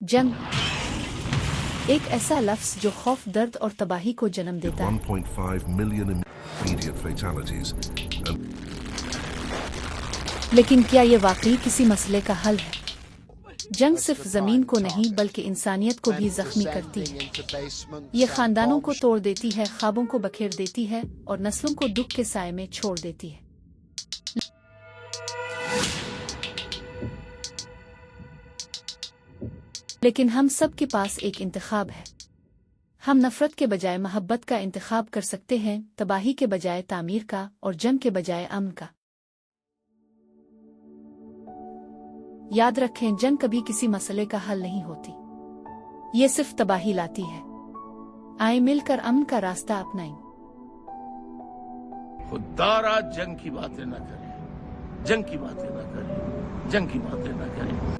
جنگ ایک ایسا لفظ جو خوف، درد اور تباہی کو جنم دیتا ہے، 1.5 million immediate fatalities. لیکن کیا یہ واقعی کسی مسئلے کا حل ہے؟ جنگ صرف زمین کو نہیں بلکہ انسانیت کو بھی زخمی کرتی ہے۔ یہ خاندانوں کو توڑ دیتی ہے، خوابوں کو بکھیر دیتی ہے اور نسلوں کو دکھ کے سائے میں چھوڑ دیتی ہے۔ لیکن ہم سب کے پاس ایک انتخاب ہے۔ ہم نفرت کے بجائے محبت کا انتخاب کر سکتے ہیں، تباہی کے بجائے تعمیر کا، اور جنگ کے بجائے امن کا۔ یاد رکھیں، جنگ کبھی کسی مسئلے کا حل نہیں ہوتی، یہ صرف تباہی لاتی ہے۔ آئیں مل کر امن کا راستہ اپنائیں۔ خوددارا جنگ کی باتیں نہ کریں، جنگ کی باتیں نہ کریں، جنگ کی باتیں نہ کریں۔